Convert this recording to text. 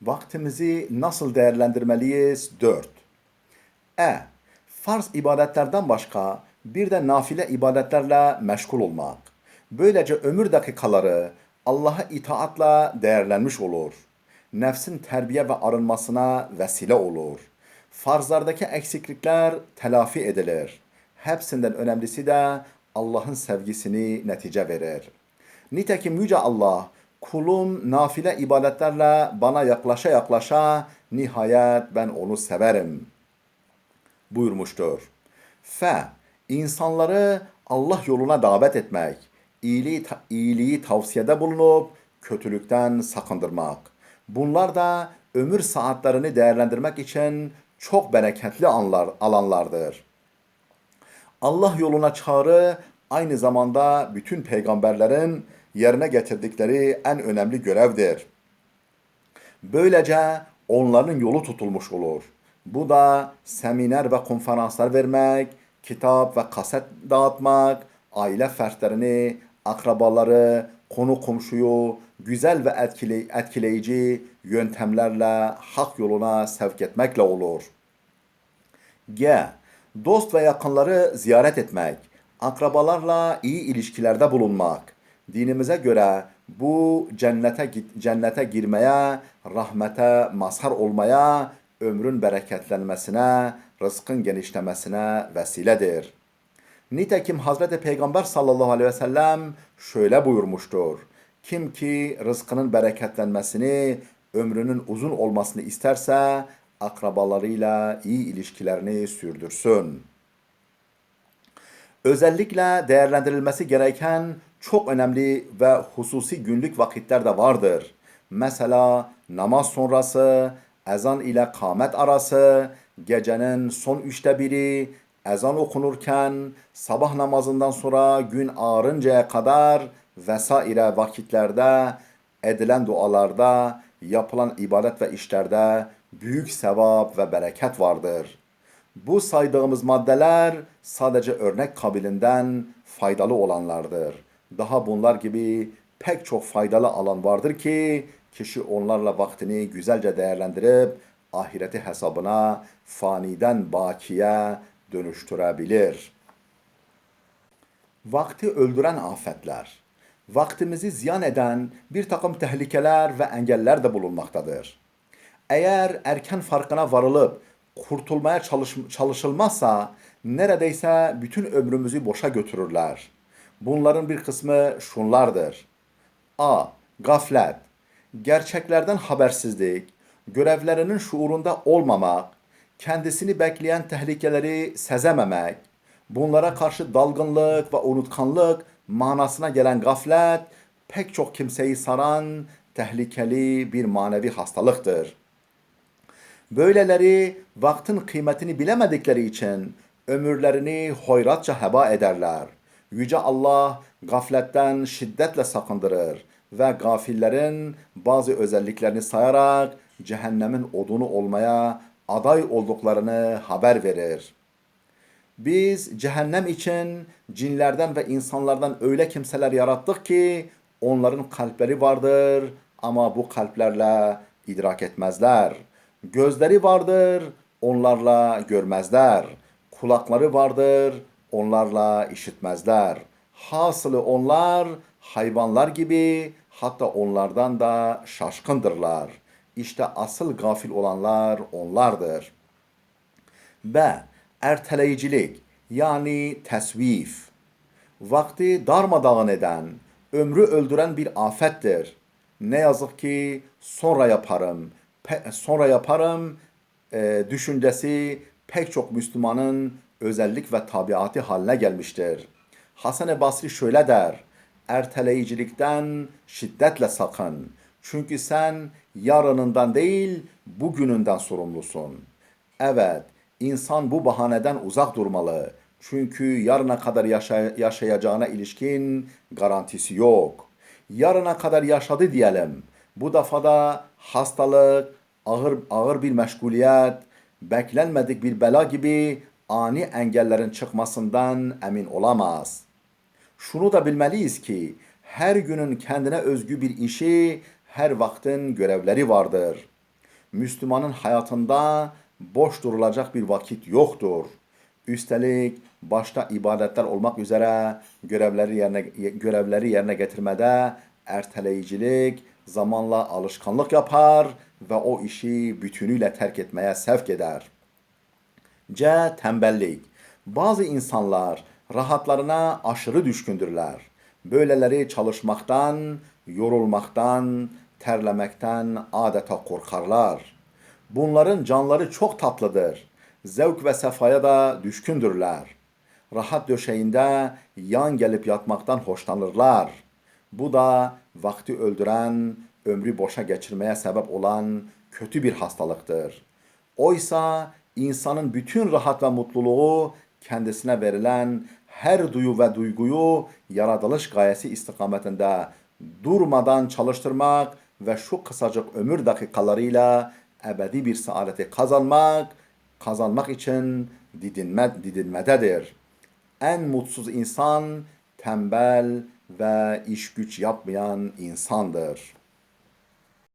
Vaktimizi nasıl değerlendirmeliyiz? 4. Farz ibadetlerden başka bir de nafile ibadetlerle meşgul olmak. Böylece ömür dakikaları Allah'a itaatla değerlenmiş olur. Nefsin terbiye ve arınmasına vesile olur. Farzlardaki eksiklikler telafi edilir. Hepsinden önemlisi de Allah'ın sevgisini netice verir. Nitekim Yüce Allah, kulum nafile ibadetlerle bana yaklaşa yaklaşa nihayet ben onu severim buyurmuştur. F. İnsanları Allah yoluna davet etmek, iyiliği tavsiyede bulunup kötülükten sakındırmak. Bunlar da ömür saatlerini değerlendirmek için çok bereketli alanlardır. Allah yoluna çağrı aynı zamanda bütün peygamberlerin yerine getirdikleri en önemli görevdir. Böylece onların yolu tutulmuş olur. Bu da seminer ve konferanslar vermek, kitap ve kaset dağıtmak, aile fertlerini, akrabaları, konu komşuyu güzel ve etkileyici yöntemlerle hak yoluna sevk etmekle olur. G. Dost ve yakınları ziyaret etmek, akrabalarla iyi ilişkilerde bulunmak. Dinimize göre bu cennete girmeye, rahmete mazhar olmaya, ömrün bereketlenmesine, rızkın genişlemesine vesiledir. Nitekim Hazreti Peygamber sallallahu aleyhi ve sellem şöyle buyurmuştur. Kim ki rızkının bereketlenmesini, ömrünün uzun olmasını isterse akrabalarıyla iyi ilişkilerini sürdürsün. Özellikle değerlendirilmesi gereken çok önemli ve hususi günlük vakitler de vardır. Mesela namaz sonrası, ezan ile kâmet arası, gecenin son üçte biri, ezan okunurken, sabah namazından sonra gün ağarıncaya kadar vesaire vakitlerde edilen dualarda, yapılan ibadet ve işlerde büyük sevap ve bereket vardır. Bu saydığımız maddeler sadece örnek kabilinden faydalı olanlardır. Daha bunlar gibi pek çok faydalı alan vardır ki kişi onlarla vaktini güzelce değerlendirip ahireti hesabına faniden bakiye dönüştürebilir. Vakti öldüren afetler. Vaktimizi ziyan eden bir takım tehlikeler ve engeller de bulunmaktadır. Eğer erken farkına varılıp kurtulmaya çalışılmazsa neredeyse bütün ömrümüzü boşa götürürler. Bunların bir kısmı şunlardır. A. Gaflet. Gerçeklerden habersizlik, görevlerinin şuurunda olmamak, kendisini bekleyen tehlikeleri sezememek, bunlara karşı dalgınlık ve unutkanlık manasına gelen gaflet pek çok kimseyi saran tehlikeli bir manevi hastalıktır. Böyleleri vaktin kıymetini bilemedikleri için ömürlerini hoyratça heba ederler. Yüce Allah gafletten şiddetle sakındırır ve gafillerin bazı özelliklerini sayarak cehennemin odunu olmaya aday olduklarını haber verir. Biz cehennem için cinlerden ve insanlardan öyle kimseler yarattık ki onların kalpleri vardır ama bu kalplerle idrak etmezler. Gözleri vardır, onlarla görmezler. Kulakları vardır, onlarla işitmezler. Hasılı onlar hayvanlar gibi, hatta onlardan da şaşkındırlar. İşte asıl gafil olanlar onlardır. B. Erteleyicilik yani tesvif. Vakti darmadağın eden, ömrü öldüren bir afettir. Ne yazık ki sonra yaparım düşüncesi pek çok Müslümanın özellik ve tabiatı haline gelmiştir. Hasan-ı Basri şöyle der, erteleyicilikten şiddetle sakın. Çünkü sen yarınından değil, bugününden sorumlusun. Evet, insan bu bahaneden uzak durmalı. Çünkü yarına kadar yaşayacağına ilişkin garantisi yok. Yarına kadar yaşadı diyelim. Bu defada hastalık, ağır bir meşguliyet, beklenmedik bir bela gibi ani engellerin çıkmasından emin olamaz. Şunu da bilmeliyiz ki her günün kendine özgü bir işi, her vaktin görevleri vardır. Müslümanın hayatında boş durulacak bir vakit yoktur. Üstelik başta ibadetler olmak üzere görevleri yerine getirmede erteleyicilik zamanla alışkanlık yapar ve o işi bütünüyle terk etmeye sevk eder. C. Tembellik. Bazı insanlar rahatlarına aşırı düşkündürler. Böyleleri çalışmaktan, yorulmaktan, terlemekten adeta korkarlar. Bunların canları çok tatlıdır. Zevk ve sefaya da düşkündürler. Rahat döşeğinde yan gelip yatmaktan hoşlanırlar. Bu da vakti öldüren, ömrü boşa geçirmeye sebep olan kötü bir hastalıktır. Oysa insanın bütün rahat ve mutluluğu kendisine verilen her duyu ve duyguyu yaratılış gayesi istikametinde durmadan çalıştırmak ve şu kısacık ömür dakikalarıyla ebedi bir saadeti kazanmak için didinmededir. En mutsuz insan tembel ve iş güç yapmayan insandır.